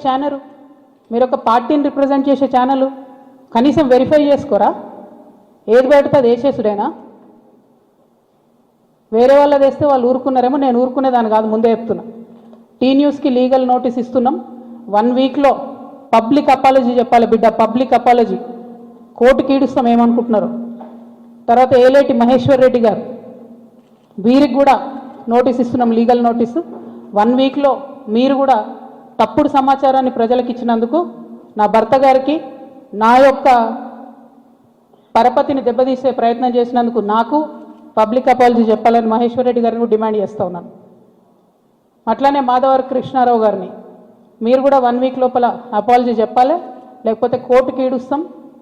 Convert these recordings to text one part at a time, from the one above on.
Channel, మీరు ఒక పార్టీని రిప్రజెంట్ చేసే ఛానల్, కనీసం వెరిఫై చేసుకోరా? ఏది పెడితే వేసేసుడేనా? వేరే వాళ్ళది వేస్తే వాళ్ళు ఊరుకున్నారేమో, నేను ఊరుకునేదాన్ని కాదు, ముందే చెప్తున్నా. టీ న్యూస్కి లీగల్ నోటీస్ ఇస్తున్నాం. 1 వీక్లో పబ్లిక్ అపాలజీ చెప్పాలి బిడ్డ, పబ్లిక్ అపాలజీ. కోర్టుకి ఈడుస్తాం ఏమనుకుంటున్నారు. తర్వాత ఏలేటి మహేశ్వర్ రెడ్డి గారు, వీరికి కూడా నోటీస్ ఇస్తున్నాం, లీగల్ నోటీసు. 1 వీక్లో మీరు కూడా తప్పుడు సమాచారాన్ని ప్రజలకు ఇచ్చినందుకు, నా భర్త గారికి నా యొక్క పరపతిని దెబ్బతీసే ప్రయత్నం చేసినందుకు నాకు పబ్లిక్ అపాలజీ చెప్పాలని మహేశ్వర్ రెడ్డి గారిని డిమాండ్ చేస్తూ ఉన్నాను. అట్లానే మాధవర్ కృష్ణారావు గారిని మీరు కూడా 1 వీక్ లోపల అపాలజీ చెప్పాలి, లేకపోతే కోర్టుకి ఈడుస్తాం,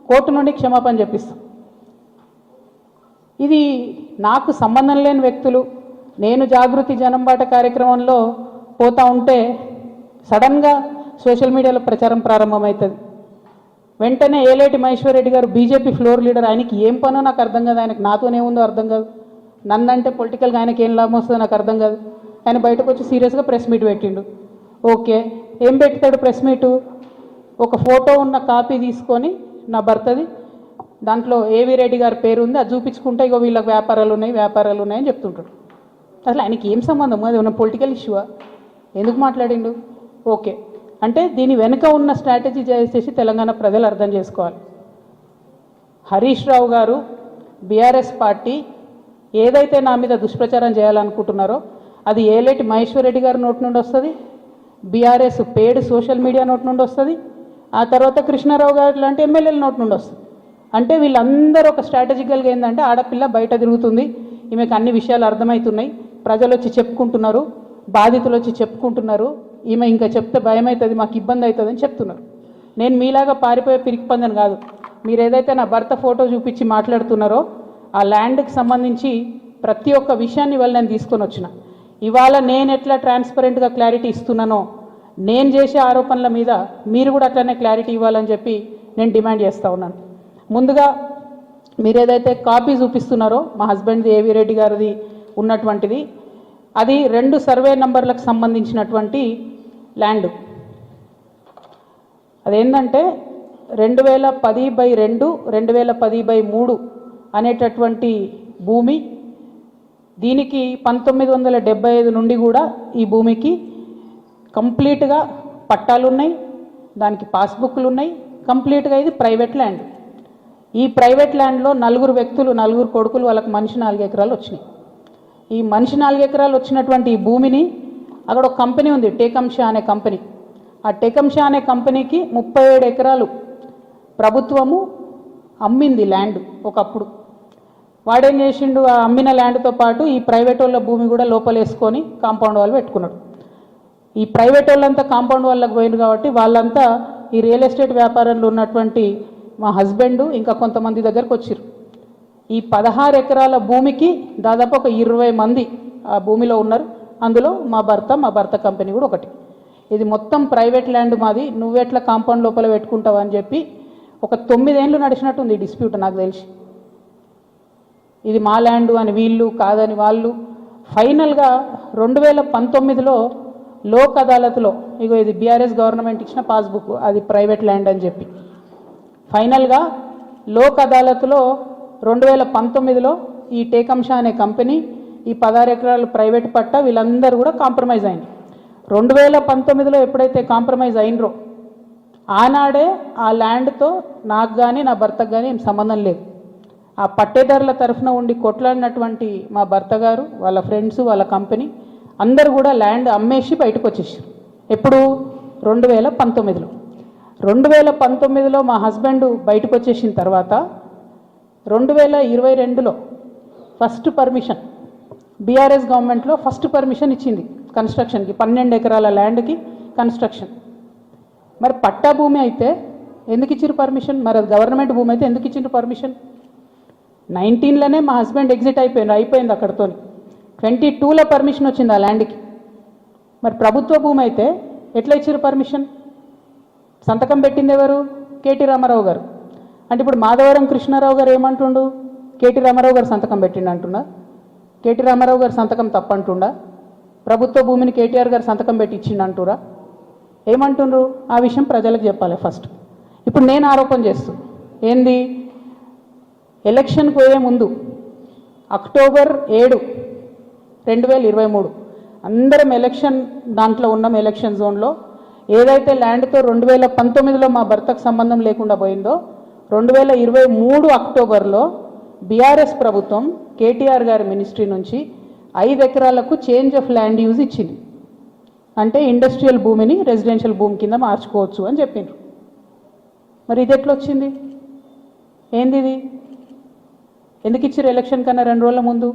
కోర్టు నుండి క్షమాపణ చెప్పిస్తాం. ఇది నాకు సంబంధం లేని వ్యక్తులు. నేను జాగృతి జనంబాట కార్యక్రమంలో పోతా ఉంటే సడన్గా సోషల్ మీడియాలో ప్రచారం ప్రారంభమవుతుంది. వెంటనే ఏలేటి మహేశ్వర్ రెడ్డి గారు బీజేపీ ఫ్లోర్ లీడర్, ఆయనకి ఏం పనో నాకు అర్థం కాదు, ఆయనకు నాతోనే ఉందో అర్థం కాదు, నన్నంటే పొలిటికల్గా ఆయనకి ఏం లాభం వస్తుందో నాకు అర్థం కాదు. ఆయన బయటకు వచ్చి సీరియస్గా ప్రెస్ మీట్ పెట్టిండు. ఓకే, ఏం పెడతాడు ప్రెస్ మీటు? ఒక ఫోటో ఉన్న కాపీ తీసుకొని నా భర్తది, దాంట్లో ఏవి రెడ్డి గారి పేరు ఉంది, అది చూపించుకుంటే ఇగో వీళ్ళకి వ్యాపారాలు ఉన్నాయని చెప్తుంటాడు. అసలు ఆయనకి ఏం సంబంధం? అది ఉన్న పొలిటికల్ ఇష్యూవా? ఎందుకు మాట్లాడిండు? ఓకే, అంటే దీని వెనుక ఉన్న స్ట్రాటజీ చేసేసి తెలంగాణ ప్రజలు అర్థం చేసుకోవాలి. హరీష్ రావు గారు, బీఆర్ఎస్ పార్టీ ఏదైతే నా మీద దుష్ప్రచారం చేయాలనుకుంటున్నారో అది ఏలేటి మహేశ్వర్ రెడ్డి గారి నోటి నుండి వస్తుంది, బీఆర్ఎస్ పేడ్ సోషల్ మీడియా నోటి నుండి వస్తుంది, ఆ తర్వాత కృష్ణారావు గారు లాంటి ఎమ్మెల్యేల నోటి నుండి వస్తుంది. అంటే వీళ్ళందరూ ఒక స్ట్రాటజికల్గా ఏంటంటే, ఆడపిల్ల బయట తిరుగుతుంది, ఈమెకు అన్ని విషయాలు అర్థమవుతున్నాయి, ప్రజలు వచ్చి చెప్పుకుంటున్నారు, బాధితులు వచ్చి చెప్పుకుంటున్నారు, ఈమె ఇంకా చెప్తే భయం అవుతుంది, మాకు ఇబ్బంది అవుతుంది అని చెప్తున్నారు. నేను మీలాగా పారిపోయే పిరికిపందని కాదు. మీరు ఏదైతే నా భర్త ఫోటో చూపించి మాట్లాడుతున్నారో ఆ ల్యాండ్కి సంబంధించి ప్రతి ఒక్క విషయాన్ని ఇవాళ నేను తీసుకొని వచ్చిన. ఇవాళ నేను ఎట్లా ట్రాన్స్పరెంట్గా క్లారిటీ ఇస్తున్నానో, నేను చేసే ఆరోపణల మీద మీరు కూడా అట్లనే క్లారిటీ ఇవ్వాలని చెప్పి నేను డిమాండ్ చేస్తూ ఉన్నాను. ముందుగా మీరు ఏదైతే కాపీ చూపిస్తున్నారో మా హస్బెండ్ది ఏవి రెడ్డి గారిది ఉన్నటువంటిది, అది 2 సర్వే నంబర్లకు సంబంధించినటువంటి ల్యాండ్. అదేంటంటే 2010/2, 2010/3 అనేటటువంటి భూమి. దీనికి 1975 నుండి కూడా ఈ భూమికి కంప్లీట్గా పట్టాలు ఉన్నాయి, దానికి పాస్బుక్లు ఉన్నాయి, కంప్లీట్గా ఇది ప్రైవేట్ ల్యాండ్. ఈ ప్రైవేట్ ల్యాండ్లో 4 వ్యక్తులు, 4 కొడుకులు, వాళ్ళకి మనిషి 4 ఎకరాలు వచ్చినాయి. ఈ మనిషి 4 ఎకరాలు వచ్చినటువంటి ఈ భూమిని అక్కడ ఒక కంపెనీ ఉంది, టేకంషా అనే కంపెనీ. ఆ టేకంషా అనే కంపెనీకి 37 ఎకరాలు ప్రభుత్వము అమ్మింది ల్యాండ్ ఒకప్పుడు. వాడేం చేసిండు, ఆ అమ్మిన ల్యాండ్తో పాటు ఈ ప్రైవేట్ వాళ్ళ భూమి కూడా లోపలేసుకొని కాంపౌండ్ వాళ్ళు పెట్టుకున్నాడు. ఈ ప్రైవేట్ వాళ్ళంతా కాంపౌండ్ వాళ్ళకి పోయింది కాబట్టి వాళ్ళంతా ఈ రియల్ ఎస్టేట్ వ్యాపారంలో ఉన్నటువంటి మా హస్బెండ్ ఇంకా కొంతమంది దగ్గరకు వచ్చారు. ఈ 16 ఎకరాల భూమికి దాదాపు ఒక 20 మంది ఆ భూమిలో ఉన్నారు. అందులో మా భర్త కంపెనీ కూడా ఒకటి. ఇది మొత్తం ప్రైవేట్ ల్యాండ్ మాది, నువ్వెట్లా కాంపౌండ్ లోపల పెట్టుకుంటావు అని చెప్పి ఒక 9 ఏళ్ళు నడిచినట్టుంది ఈ డిస్ప్యూట్ నాకు తెలిసి. ఇది మా ల్యాండ్ అని వీళ్ళు, కాదని వాళ్ళు. ఫైనల్గా 2019లో లోక్ అదాలత్లో, ఇగో ఇది బీఆర్ఎస్ గవర్నమెంట్ ఇచ్చిన పాస్బుక్, అది ప్రైవేట్ ల్యాండ్ అని చెప్పి ఫైనల్గా లోక్ అదాలత్లో 2019లో ఈ టేకంషా అనే కంపెనీ, ఈ 16 ఎకరాలు ప్రైవేట్ పట్టా, వీళ్ళందరూ కూడా కాంప్రమైజ్ అయింది. 2019లో ఎప్పుడైతే కాంప్రమైజ్ అయినరో ఆనాడే ఆ ల్యాండ్తో నాకు కానీ నా భర్తకు కానీ ఏం సంబంధం లేదు. ఆ పట్టేదారుల తరఫున ఉండి కొట్లాడినటువంటి మా భర్త గారు, వాళ్ళ ఫ్రెండ్స్, వాళ్ళ కంపెనీ అందరూ కూడా ల్యాండ్ అమ్మేసి బయటకు వచ్చేసారు. ఎప్పుడు? 2019లో. 2019లో మా హస్బెండ్ బయటకు వచ్చేసిన తర్వాత 2022లో ఫస్ట్ పర్మిషన్, బీఆర్ఎస్ గవర్నమెంట్లో ఫస్ట్ పర్మిషన్ ఇచ్చింది కన్స్ట్రక్షన్కి, 12 ఎకరాల ల్యాండ్కి కన్స్ట్రక్షన్. మరి పట్టా భూమి అయితే ఎందుకు ఇచ్చారు పర్మిషన్? మరి అది గవర్నమెంట్ భూమి అయితే ఎందుకు ఇచ్చిండ్రు పర్మిషన్? 19లోనే మా హస్బెండ్ ఎగ్జిట్ అయిపోయింది అక్కడితో. 22లో పర్మిషన్ వచ్చింది ఆ ల్యాండ్కి. మరి ప్రభుత్వ భూమి అయితే ఎట్లా ఇచ్చారు పర్మిషన్? సంతకం పెట్టింది ఎవరు? కేటీ రామారావు గారు. అంటే ఇప్పుడు మాధవరం కృష్ణారావు గారు ఏమంటుండు? కేటీ రామారావు గారు సంతకం పెట్టిండు అంటున్నా. కేటీ రామారావు గారు సంతకం తప్పంటుండా? ప్రభుత్వ భూమిని కేటీఆర్ గారు సంతకం పెట్టి ఇచ్చిండు అంటురా? ఏమంటుండ్రు ఆ విషయం ప్రజలకు చెప్పాలి ఫస్ట్. ఇప్పుడు నేను ఆరోపణ చేస్తూ ఏంది, ఎలక్షన్కి పోయే ముందు అక్టోబర్ 7, 2023 అందరం ఎలక్షన్ దాంట్లో ఉన్నాం. ఎలక్షన్ జోన్లో ఏదైతే ల్యాండ్తో 2019లో మా భర్తకు సంబంధం లేకుండా పోయిందో 2023 అక్టోబర్లో బీఆర్ఎస్ ప్రభుత్వం కేటీఆర్ గారి మినిస్ట్రీ నుంచి 5 ఎకరాలకు చేంజ్ ఆఫ్ ల్యాండ్ యూజ్ ఇచ్చింది. అంటే ఇండస్ట్రియల్ భూమిని రెసిడెన్షియల్ భూమి కింద మార్చుకోవచ్చు అని చెప్పిండ్రు. మరి ఇది ఎట్లా వచ్చింది? ఏంది ఇది? ఎందుకు ఇచ్చారు ఎలక్షన్ కన్నా 2 రోజుల ముందు?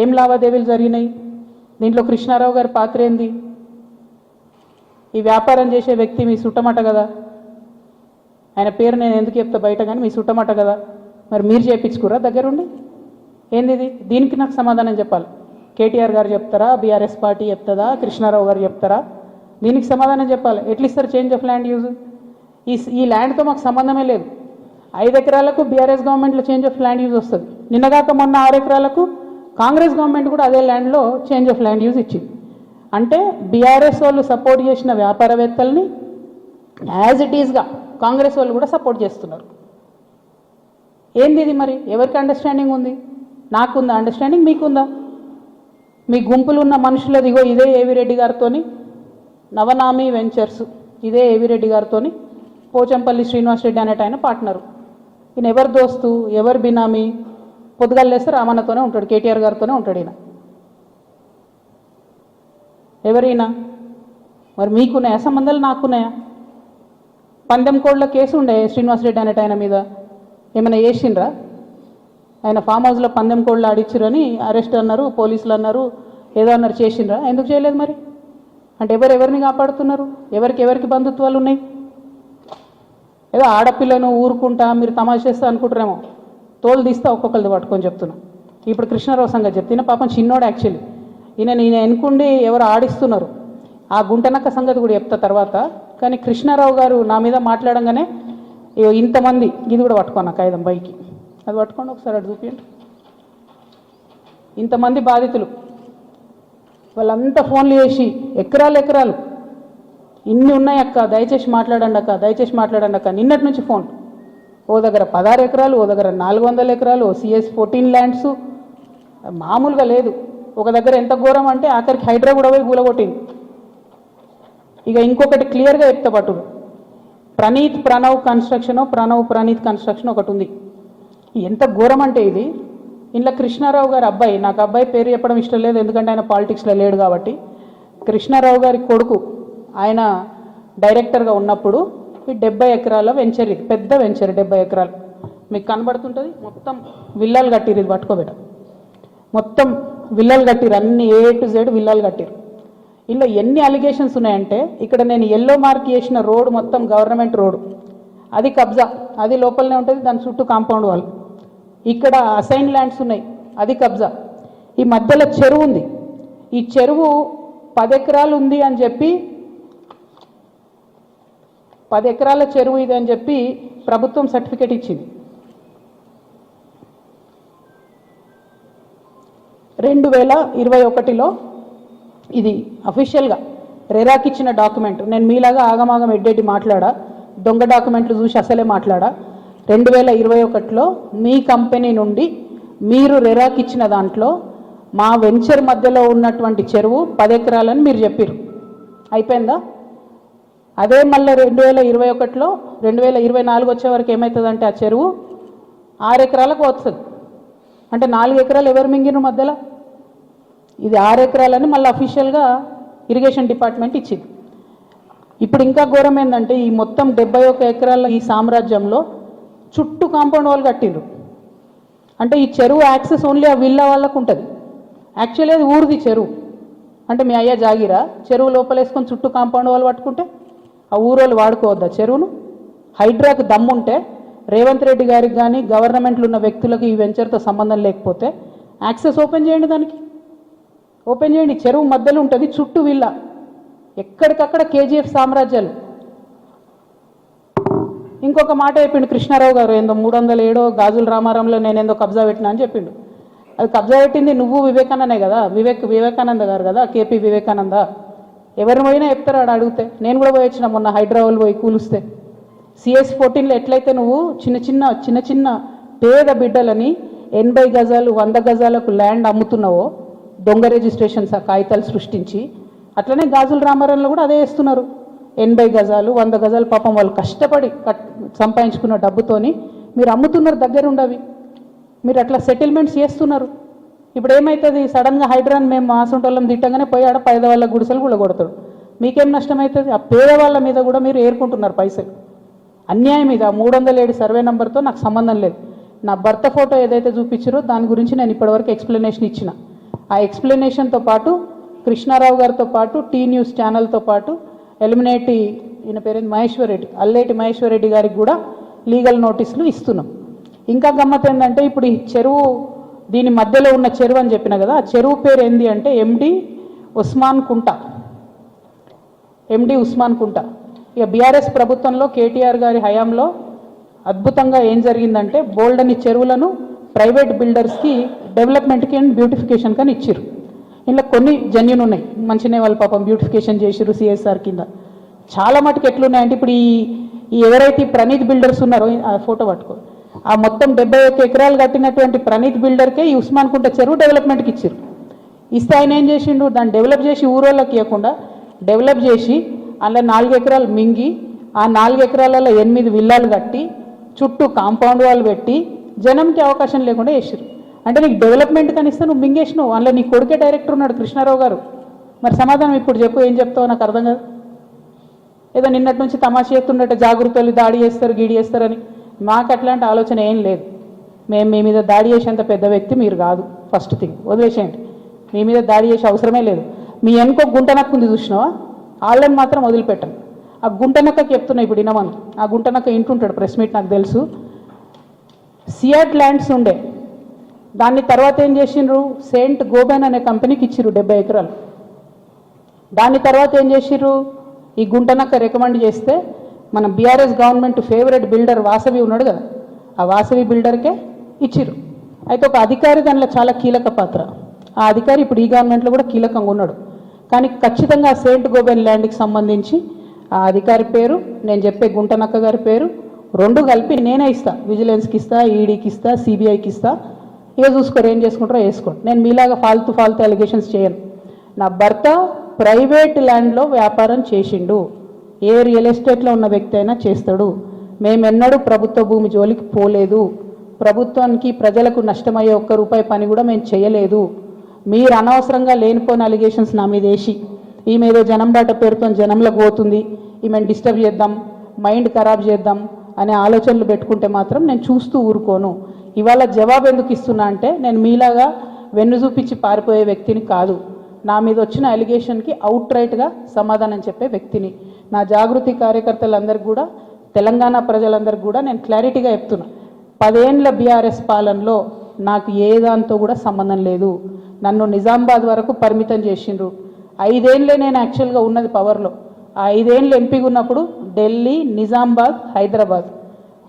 ఏం లావాదేవీలు జరిగినాయి? దీంట్లో కృష్ణారావు గారి పాత్ర ఏంది? ఈ వ్యాపారం చేసే వ్యక్తి మీ సుట్టమట కదా, ఆయన పేరు నేను ఎందుకు చెప్తా బయట, కానీ మీ సుట్టమట కదా, మరి మీరు చేయించుకురా దగ్గరుండి? ఏంది ఇది? దీనికి నాకు సమాధానం చెప్పాలి. కేటీఆర్ గారు చెప్తారా, బీఆర్ఎస్ పార్టీ చెప్తుందా, కృష్ణారావు గారు చెప్తారా? దీనికి సమాధానం చెప్పాలి. ఎట్లా ఇస్తారు చేంజ్ ఆఫ్ ల్యాండ్ యూజ్? ఈ ల్యాండ్తో మాకు సంబంధమే లేదు. 5 ఎకరాలకు బీఆర్ఎస్ గవర్నమెంట్లో చేంజ్ ఆఫ్ ల్యాండ్ యూజ్ వస్తుంది. నిన్నగాక మొన్న 6 ఎకరాలకు కాంగ్రెస్ గవర్నమెంట్ కూడా అదే ల్యాండ్లో చేంజ్ ఆఫ్ ల్యాండ్ యూజ్ ఇచ్చింది. అంటే బీఆర్ఎస్ వాళ్ళు సపోర్ట్ చేసిన వ్యాపారవేత్తల్ని యాజ్ ఇట్ ఈజ్గా కాంగ్రెస్ వాళ్ళు కూడా సపోర్ట్ చేస్తున్నారు. ఏంది ఇది? మరి ఎవరికి అండర్స్టాండింగ్ ఉంది? నాకుందా అండర్స్టాండింగ్? మీకుందా? మీ గుంపులు ఉన్న మనుషులది ఇగో ఇదే ఏవిరెడ్డి గారితోని నవనామి వెంచర్స్, ఇదే ఏవిరెడ్డి గారితోని పోచంపల్లి శ్రీనివాసరెడ్డి అనేట ఆయన పార్ట్నరు. ఈయన ఎవరు దోస్తు, ఎవరు బినామీ? పొద్దుగాలు లేస్తే రామన్నతోనే ఉంటాడు, కేటీఆర్ గారితోనే ఉంటాడు ఈయన. ఎవరైనా మరి మీకున్నాయా సంబంధాలు? నాకున్నాయా? పందెం కోడ్ల కేసు ఉండే శ్రీనివాసరెడ్డి అనేట ఆయన మీద, ఏమైనా చేసిండ్రా? ఆయన ఫామ్ హౌస్లో పందెం కోడ్లు ఆడిచ్చిరని అరెస్ట్ అన్నారు, పోలీసులు అన్నారు, ఏదో అన్నారు, చేసిండ్రా? ఎందుకు చేయలేదు మరి? అంటే ఎవరిని కాపాడుతున్నారు? ఎవరికి బంధుత్వాలు ఉన్నాయి? ఏదో ఆడపిల్లను ఊరుకుంటా మీరు తమాషా చేస్తా అనుకుంటారేమో, తోలు తీస్తా ఒక్కొక్కరిది పట్టుకొని చెప్తున్నా. ఇప్పుడు కృష్ణారావు సంగతి చెప్తున్నా. పాపం చిన్నోడు యాక్చువల్లీ, ఈయన ఎన్నుకుండి ఎవరు ఆడిస్తున్నారు, ఆ గుంటనక్క సంగతి కూడా చెప్తా తర్వాత. కానీ కృష్ణారావు గారు నా మీద మాట్లాడంగానే ఇంతమంది, ఇది కూడా పట్టుకోను కాగితం బైకి, అది పట్టుకోండి ఒకసారి, అటు చూపించండి. ఇంతమంది బాధితులు వాళ్ళంతా ఫోన్లు చేసి ఎకరాలు ఇన్ని ఉన్నాయి అక్క, దయచేసి మాట్లాడండి అక్క, దయచేసి మాట్లాడండి అక్క. నిన్నటి నుంచి ఫోన్, ఓ దగ్గర 16 ఎకరాలు, ఓ దగ్గర 400 ఎకరాలు, CS 14 ల్యాండ్స్, మామూలుగా లేదు. ఒక దగ్గర ఎంత ఘోరం అంటే ఆఖరికి హైడ్రా కూడా పోయి కూలగొట్టింది. ఇక ఇంకొకటి క్లియర్గా చెప్తా పట్టు, ప్రణవ్ ప్రణీత్ కన్స్ట్రక్షన్ ఒకటి ఉంది. ఎంత ఘోరం అంటే ఇది, ఇంట్లో కృష్ణారావు గారి అబ్బాయి, నాకు అబ్బాయి పేరు చెప్పడం ఇష్టం లేదు ఎందుకంటే ఆయన పాలిటిక్స్లో లేడు కాబట్టి, కృష్ణారావు గారి కొడుకు ఆయన డైరెక్టర్గా ఉన్నప్పుడు ఈ 70 ఎకరాల వెంచర్, ఇది పెద్ద వెంచర్, 70 ఎకరాలు మీకు కనబడుతుంటుంది. మొత్తం విల్లాలు కట్టిరు, ఇది పట్టుకోబెట్ట, మొత్తం విల్లాలు కట్టిరు, అన్ని A to Z విల్లాలు కట్టిరు. ఇలా ఎన్ని అలిగేషన్స్ ఉన్నాయంటే, ఇక్కడ నేను ఎల్లో మార్క్ చేసిన రోడ్ మొత్తం గవర్నమెంట్ రోడ్, అది కబ్జా, అది లోపలనే ఉంటుంది, దాని చుట్టూ కాంపౌండ్ వాల్. ఇక్కడ అసైన్ ల్యాండ్స్ ఉన్నాయి, అది కబ్జా. ఈ మధ్యలో చెరువు ఉంది, ఈ చెరువు 10 ఎకరాలు ఉంది అని చెప్పి, 10 ఎకరాల చెరువు ఇది అని చెప్పి ప్రభుత్వం సర్టిఫికేట్ ఇచ్చింది. 2021లో ఇది అఫీషియల్గా రెరాకి ఇచ్చిన డాక్యుమెంట్. నేను మీలాగా ఆగమాగం ఎడ్డెడ్డి మాట్లాడా, దొంగ డాక్యుమెంట్లు చూసి అసలే మాట్లాడా. 2021లో మీ కంపెనీ నుండి మీరు రెరాకి ఇచ్చిన దాంట్లో మా వెంచర్ మధ్యలో ఉన్నటువంటి చెరువు 10 ఎకరాలని మీరు చెప్పారు. అయిపోయిందా? అదే మళ్ళీ 2021లో 2024 వచ్చే వరకు ఏమవుతుందంటే ఆ చెరువు 6 ఎకరాలకు వస్తుంది. అంటే 4 ఎకరాలు ఎవరు మింగిన మధ్యలో, ఇది 6 ఎకరాలని మళ్ళీ అఫీషియల్గా ఇరిగేషన్ డిపార్ట్మెంట్ ఇచ్చింది. ఇప్పుడు ఇంకా ఘోరం ఏంటంటే, ఈ మొత్తం 71 ఎకరాల ఈ సామ్రాజ్యంలో చుట్టూ కాంపౌండ్ వాల్ కట్టిండ్రు. అంటే ఈ చెరువు యాక్సెస్ ఓన్లీ ఆ విల్లా వాళ్ళకు ఉంటుంది. యాక్చువల్లీ అది ఊరిది చెరువు, అంటే మీ అయ్యా జాగిరా, చెరువు లోపలేసుకొని చుట్టూ కాంపౌండ్ వాల్ పట్టుకుంటే ఆ ఊరోళ్ళు వాడుకోవద్దా చెరువును? హైడ్రాకు దమ్ముంటే రేవంత్ రెడ్డి గారికి కానీ గవర్నమెంట్లో ఉన్న వ్యక్తులకు ఈ వెంచర్తో సంబంధం లేకపోతే యాక్సెస్ ఓపెన్ చేయండి, దానికి ఓపెన్ చేయండి. చెరువు మధ్యలో ఉంటుంది, చుట్టూ విల్లా, ఎక్కడికక్కడ KGF సామ్రాజ్యాలు. ఇంకొక మాట చెప్పిండు కృష్ణారావు గారు, ఏందో 307 గాజుల రామారంలో నేనేందో కబ్జా పెట్టినా అని చెప్పిండు. అది కబ్జా పెట్టింది నువ్వు వివేకానందే కదా, వివేకానంద గారు కదా, KP వివేకానంద. ఎవరిని పోయినా చెప్తారు ఆడ అడిగితే. నేను కూడా పోయి వచ్చిన మొన్న హైదరాబాద్ పోయి కూలుస్తే. CS14లో ఎట్లయితే నువ్వు చిన్న చిన్న పేద బిడ్డలని 80 గజాలు 100 గజాలకు ల్యాండ్ అమ్ముతున్నావో దొంగ రిజిస్ట్రేషన్స్ ఆ కాగితాలు సృష్టించి, అట్లనే గాజుల రామారంలో కూడా అదే వేస్తున్నారు. 80 గజాలు 100 గజాలు పాపం వాళ్ళు కష్టపడి సంపాదించుకున్న డబ్బుతోని మీరు అమ్ముతున్నారు, దగ్గర ఉండవి మీరు అట్లా సెటిల్మెంట్స్ చేస్తున్నారు. ఇప్పుడు ఏమవుతుంది, సడన్గా హైడ్రాన్ మేము మాసంటోళ్ళం తిట్టంగానే పోయి ఆడ పేదవాళ్ళ గుడిసెలు కూడా కొడతాడు. మీకేం నష్టం అవుతుంది? ఆ పేదవాళ్ళ మీద కూడా మీరు ఏరుకుంటున్నారు పైసలు. అన్యాయం ఇది. ఆ 307 సర్వే నెంబర్తో నాకు సంబంధం లేదు. నా భర్త ఫోటో ఏదైతే చూపించారో దాని గురించి నేను ఇప్పటివరకు ఎక్స్ప్లెనేషన్ ఇచ్చిన. ఆ ఎక్స్ప్లెనేషన్తో పాటు కృష్ణారావు గారితో పాటు టీ న్యూస్ ఛానల్తో పాటు ఎలిమినేటి ఈయన పేరేంటి మహేశ్వర్ రెడ్డి, అల్లేటి మహేశ్వర్ రెడ్డి గారికి కూడా లీగల్ నోటీసులు ఇస్తున్నాం. ఇంకా గమ్మత్ ఏంటంటే ఇప్పుడు ఈ చెరువు, దీని మధ్యలో ఉన్న చెరువు అని చెప్పిన కదా, ఆ చెరువు పేరు ఏంది అంటే ఎండి ఉస్మాన్ కుంట. ఇక బీఆర్ఎస్ ప్రభుత్వంలో కేటీఆర్ గారి హయాంలో అద్భుతంగా ఏం జరిగిందంటే బోల్డని చెరువులను ప్రైవేట్ బిల్డర్స్కి డెవలప్మెంట్కి అండ్ బ్యూటిఫికేషన్కి అని ఇచ్చారు. ఇలా కొన్ని జెన్యూన్ ఉన్నాయి, మంచినే వాళ్ళు పాపం బ్యూటిఫికేషన్ చేసిరు CSR కింద. చాలా మటుకు ఎట్లున్నాయంటే ఇప్పుడు ఈ ఎవరైతే ప్రణీత్ బిల్డర్స్ ఉన్నారో, ఆ ఫోటో పట్టుకో, ఆ మొత్తం 71 ఎకరాలు కట్టినటువంటి ప్రణీత్ బిల్డర్కే ఈ ఉస్మాన్ కుంట చెరువు డెవలప్మెంట్కి ఇచ్చారు. ఇస్తే ఆయన ఏం చేసిండు, దాన్ని డెవలప్ చేసి ఊరోళ్ళకి ఇవ్వకుండా డెవలప్ చేసి అందులో 4 ఎకరాలు మింగి, ఆ 4 ఎకరాలలో 8 విల్లాలు కట్టి చుట్టూ కాంపౌండ్ వాళ్ళు పెట్టి జనంకి అవకాశం లేకుండా చేసారు. అంటే నీకు డెవలప్మెంట్ కనిస్తే నువ్వు మింగేసినావు. అందులో నీ కొడుకే డైరెక్టర్ ఉన్నాడు కృష్ణారావు గారు. మరి సమాధానం ఇప్పుడు చెప్పు, ఏం చెప్తావో నాకు అర్థం కాదు. ఏదో నిన్నటి నుంచి తమాషా చేస్తుండట, జాగృతలు దాడి చేస్తారు గీడి చేస్తారని. మాకు అట్లాంటి ఆలోచన ఏం లేదు. మేము మీ మీద దాడి చేసేంత పెద్ద వ్యక్తి మీరు కాదు. ఫస్ట్ థింగ్ వదిలేసేయండి, మీ మీద దాడి చేసే అవసరమే లేదు. మీ వెనుక గుంటనక్క ఉంది చూసినావా, వాళ్ళని మాత్రం వదిలిపెట్టండి. ఆ గుంటనక్కకి చెప్తున్నా ఇప్పుడు వినమను. ఆ గుంటనక్క ఇంటుంటాడు, ప్రెస్ మీట్ నాకు తెలుసు. సియాట్ ల్యాండ్స్ ఉండే, దాన్ని తర్వాత ఏం చేసిండ్రు, సెయింట్ గోబెన్ అనే కంపెనీకి ఇచ్చిర్రు 70 ఎకరాలు. దాని తర్వాత ఏం చేసిర్రు, ఈ గుంటనక్క రికమెండ్ చేస్తే మన BRS government favourite builder Vasavi ఉన్నాడు కదా, ఆ వాసవి బిల్డర్కే ఇచ్చిర్రు. అయితే ఒక అధికారి దానిలో చాలా కీలక పాత్ర. ఆ అధికారి ఇప్పుడు ఈ గవర్నమెంట్లో కూడా కీలకంగా ఉన్నాడు. కానీ ఖచ్చితంగా సెయింట్ గోబెన్ ల్యాండ్కి సంబంధించి ఆ అధికారి పేరు, నేను చెప్పే గుంటనక్క గారి పేరు రెండు కలిపి నేనే ఇస్తా. విజిలెన్స్కి ఇస్తా, ఈడీకి ఇస్తా, సిబిఐకి ఇస్తా. ఇక చూసుకోరు, ఏం చేసుకుంటారో వేసుకోండి. నేను మీలాగా ఫాల్తూ అలిగేషన్స్ చేయను. నా భర్త ప్రైవేట్ ల్యాండ్లో వ్యాపారం చేసిండు. ఏ రియల్ ఎస్టేట్లో ఉన్న వ్యక్తి అయినా చేస్తాడు. మేమెన్నడూ ప్రభుత్వ భూమి జోలికి పోలేదు. ప్రభుత్వానికి ప్రజలకు నష్టమయ్యే ₹1 పని కూడా మేము చేయలేదు. మీరు అనవసరంగా లేనిపోయిన అలిగేషన్స్ నా మీద వేసి ఈమె ఏదో జనం బాట పేరుతో జనంలోకి పోతుంది, ఈమెను డిస్టర్బ్ చేద్దాం, మైండ్ ఖరాబ్ చేద్దాం అనే ఆలోచనలు పెట్టుకుంటే మాత్రం నేను చూస్తూ ఊరుకోను. ఇవాళ జవాబు ఎందుకు ఇస్తున్నా అంటే నేను మీలాగా వెన్ను చూపించి పారిపోయే వ్యక్తిని కాదు. నా మీద వచ్చిన అలిగేషన్కి అవుట్ రైట్గా సమాధానం చెప్పే వ్యక్తిని. నా జాగృతి కార్యకర్తలందరికీ కూడా, తెలంగాణ ప్రజలందరికీ కూడా నేను క్లారిటీగా చెప్తున్నా, 10 ఏళ్ల బీఆర్ఎస్ పాలనలో నాకు ఏ దాంతో కూడా సంబంధం లేదు. నన్ను నిజామాబాద్ వరకు పరిమితం చేసిండ్రు. 5 ఏళ్ళే నేను యాక్చువల్గా ఉన్నది పవర్లో. ఆ 5 ఏళ్ళు ఎంపీగా ఉన్నప్పుడు ఢిల్లీ, నిజామాబాద్, హైదరాబాద్.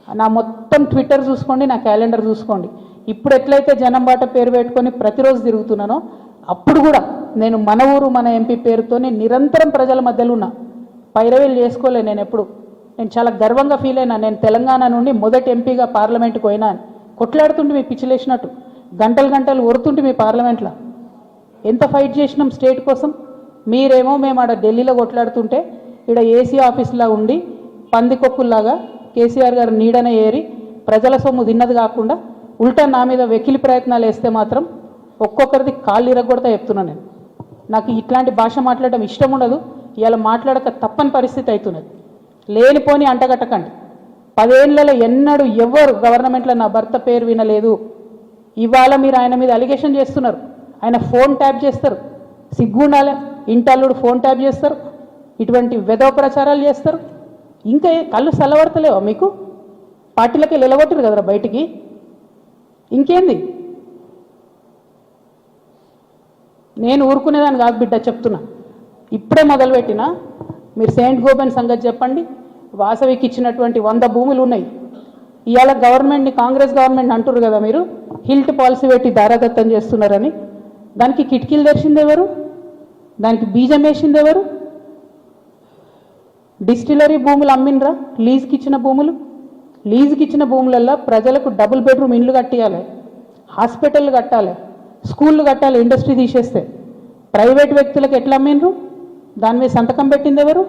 నా మొత్తం ట్విట్టర్ చూసుకోండి, నా క్యాలెండర్ చూసుకోండి. ఇప్పుడు ఎట్లయితే జనం బాట పేరు పెట్టుకొని ప్రతిరోజు తిరుగుతున్నానో అప్పుడు కూడా నేను మన ఊరు మన ఎంపీ పేరుతోనే నిరంతరం ప్రజల మధ్యలో ఉన్నా. పైరవేలు చేసుకోలే నేను ఎప్పుడు. నేను చాలా గర్వంగా ఫీల్ అయినా. నేను తెలంగాణ నుండి మొదటి ఎంపీగా పార్లమెంట్కి పోయినా అని కొట్లాడుతుంటే మీ పిచ్చిలేసినట్టు గంటలు ఒరుతుంటే మీ పార్లమెంట్లో ఎంత ఫైట్ చేసినాం స్టేట్ కోసం. మీరేమో మేము ఆడ ఢిల్లీలో కొట్లాడుతుంటే ఇక్కడ ఏసీ ఆఫీస్లా ఉండి పందికొక్కుల్లాగా కేసీఆర్ గారు నీడనే ఏరి ప్రజల సొమ్ము తిన్నది కాకుండా ఉల్టా నా మీద వెకిలి ప్రయత్నాలు వేస్తే మాత్రం ఒక్కొక్కరిది కాళ్ళు ఇరగొడతా చెప్తున్నా. నేను నాకు ఇట్లాంటి భాష మాట్లాడడం ఇష్టం ఉండదు. ఇవాళ మాట్లాడక తప్పని పరిస్థితి అవుతున్నది. లేనిపోని అంటగట్టకండి. 10 ఏళ్లలో ఎన్నడూ ఎవరు గవర్నమెంట్లో నా భర్త పేరు వినలేదు. ఇవాళ మీరు ఆయన మీద అలిగేషన్ చేస్తున్నారు. ఆయన ఫోన్ ట్యాప్ చేస్తారు, సిగ్గుండాలే. ఇంటల్లుడు ఫోన్ ట్యాప్ చేస్తారు, ఇటువంటి వెధవ ప్రచారాలు చేస్తారు. ఇంకా కళ్ళు చల్లబడతలేవా మీకు? పార్టీలకి నిలబొట్టరు కదరా బయటికి. ఇంకేంది? నేను ఊరుకునేదాన్ని కాదు బిడ్డ, చెప్తున్నా. ఇప్పుడే మొదలుపెట్టినా. మీరు సెయింట్ గోబెన్ సంగతి చెప్పండి. వాసవికి ఇచ్చినటువంటి 100 భూములు ఉన్నాయి. ఇవాళ గవర్నమెంట్ని, కాంగ్రెస్ గవర్నమెంట్ అంటున్నారు కదా మీరు, హిల్ట్ పాలసీ పెట్టి దారాదత్తం చేస్తున్నారని. దానికి కిటికీలు తెరిచింది ఎవరు? దానికి బీజం వేసింది ఎవరు? డిస్టిలరీ భూములు అమ్మినరా? లీజుకి ఇచ్చిన భూములు, లీజుకి ఇచ్చిన భూములల్లో ప్రజలకు డబుల్ బెడ్రూమ్ ఇండ్లు కట్టియాలి, హాస్పిటల్ కట్టాలి, స్కూళ్ళు కట్టాలి. ఇండస్ట్రీ తీసేస్తే ప్రైవేట్ వ్యక్తులకు ఎట్లా అమ్మినరు? దాని మీద సంతకం పెట్టింది ఎవరు?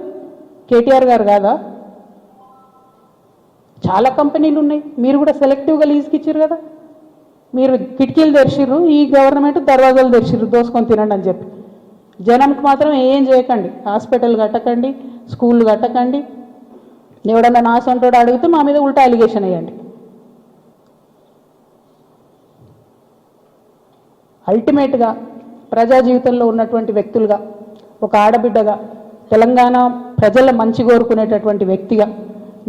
కేటీఆర్ గారు కాదా? చాలా కంపెనీలు ఉన్నాయి, మీరు కూడా సెలెక్టివ్గా లీజుకి ఇచ్చారు కదా. మీరు కిటికీలు తెరిచిర్రు, ఈ గవర్నమెంట్ దర్వాజాలు తెరిచిర్రు దోసుకొని తినండి అని చెప్పి. జనంకి మాత్రం ఏం చేయకండి, హాస్పిటల్ కట్టకండి, స్కూళ్ళు కట్టకండి. ఎవడన్నా నాసంటోడు అడిగితే మా మీద ఉల్టా అలిగేషన్ వేయండి. అల్టిమేట్గా ప్రజా జీవితంలో ఉన్నటువంటి వ్యక్తులుగా, ఒక ఆడబిడ్డగా, తెలంగాణ ప్రజల మంచి కోరుకునేటటువంటి వ్యక్తిగా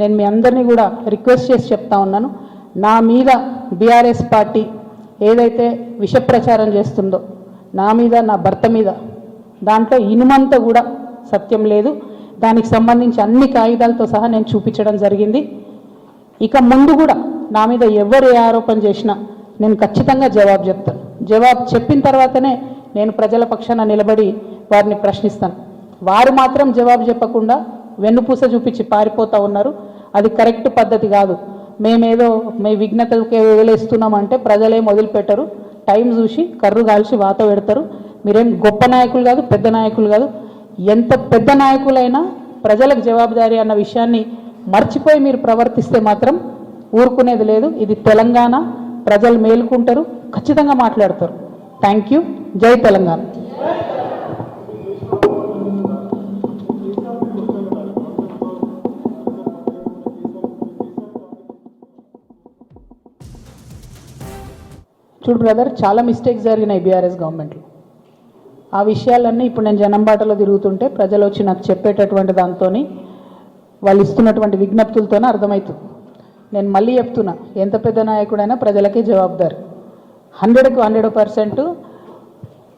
నేను మీ అందరినీ కూడా రిక్వెస్ట్ చేసి చెప్తా ఉన్నాను. నా మీద బీఆర్ఎస్ పార్టీ ఏదైతే విష ప్రచారం చేస్తుందో, నా మీద, నా భర్త మీద, దాంట్లో ఇనుమంతా కూడా సత్యం లేదు. దానికి సంబంధించి అన్ని కాగితాలతో సహా నేను చూపించడం జరిగింది. ఇక ముందు కూడా నా మీద ఎవరు ఏ ఆరోపణ చేసినా నేను ఖచ్చితంగా జవాబు చెప్తాను. జవాబు చెప్పిన తర్వాతనే నేను ప్రజల పక్షాన నిలబడి వారిని ప్రశ్నిస్తాను. వారు మాత్రం జవాబు చెప్పకుండా వెన్నుపూస చూపించి పారిపోతూ ఉన్నారు. అది కరెక్ట్ పద్ధతి కాదు. మేమేదో విఘ్నతకే వదిలేస్తున్నామంటే ప్రజలేం వదిలిపెట్టరు. టైం చూసి కర్రు కాల్చి వాత పెడతారు. మీరేం గొప్ప నాయకులు కాదు, పెద్ద నాయకులు కాదు. ఎంత పెద్ద నాయకులైనా ప్రజలకు జవాబుదారీ అన్న విషయాన్ని మర్చిపోయి మీరు ప్రవర్తిస్తే మాత్రం ఊరుకునేది లేదు. ఇది తెలంగాణ, ప్రజలు మేలుకుంటారు, ఖచ్చితంగా మాట్లాడతారు. Thank you. జై తెలంగాణ. చూడు బ్రదర్, చాలా మిస్టేక్స్ జరిగినాయి బీఆర్ఎస్ గవర్నమెంట్లో. ఆ విషయాలన్నీ ఇప్పుడు నేను జనం బాటలో తిరుగుతుంటే ప్రజలు వచ్చి నాకు చెప్పేటటువంటి దాంతో, వాళ్ళు ఇస్తున్నటువంటి విజ్ఞప్తులతోనే అర్థమవుతుంది. నేను మళ్ళీ చెప్తున్నా, ఎంత పెద్ద నాయకుడైనా ప్రజలకే జవాబుదారు. 100కు 100%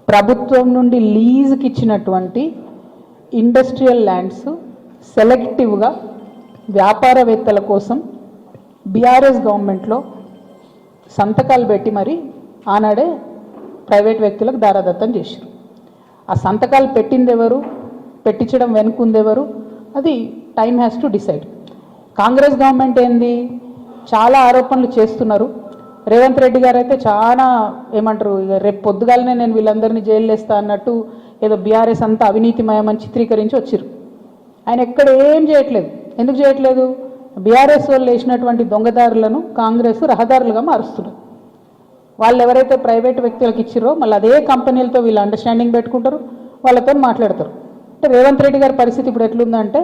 ప్రభుత్వం నుండి లీజుకి ఇచ్చినటువంటి ఇండస్ట్రియల్ ల్యాండ్స్ సెలెక్టివ్గా వ్యాపారవేత్తల కోసం బీఆర్ఎస్ గవర్నమెంట్లో సంతకాలు పెట్టి మరి ఆనాడే ప్రైవేట్ వ్యక్తులకు దారాదత్తం చేశారు. ఆ సంతకాలు పెట్టింది ఎవరు, పెట్టించడం వెనుకుందెవరు, అది time has to decide. Congress government ఏంది, చాలా ఆరోపణలు చేస్తున్నారు. రేవంత్ రెడ్డి గారు అయితే చాలా ఏమంటారు, ఇక రేపు పొద్దుగాలనే నేను వీళ్ళందరినీ జైలు వేస్తా అన్నట్టు ఏదో బీఆర్ఎస్ అంతా అవినీతిమయమని చిత్రీకరించి వచ్చారు. ఆయన ఎక్కడ ఏం చేయట్లేదు. ఎందుకు చేయట్లేదు? బీఆర్ఎస్ వాళ్ళు వేసినటువంటి దొంగదారులను కాంగ్రెస్ రహదారులుగా మారుస్తున్నారు. వాళ్ళు ఎవరైతే ప్రైవేట్ వ్యక్తులకు ఇచ్చిరో మళ్ళీ అదే కంపెనీలతో వీళ్ళు అండర్స్టాండింగ్ పెట్టుకుంటారు, వాళ్ళతో మాట్లాడతారు. అంటే రేవంత్ రెడ్డి గారి పరిస్థితి ఇప్పుడు ఎట్లుందంటే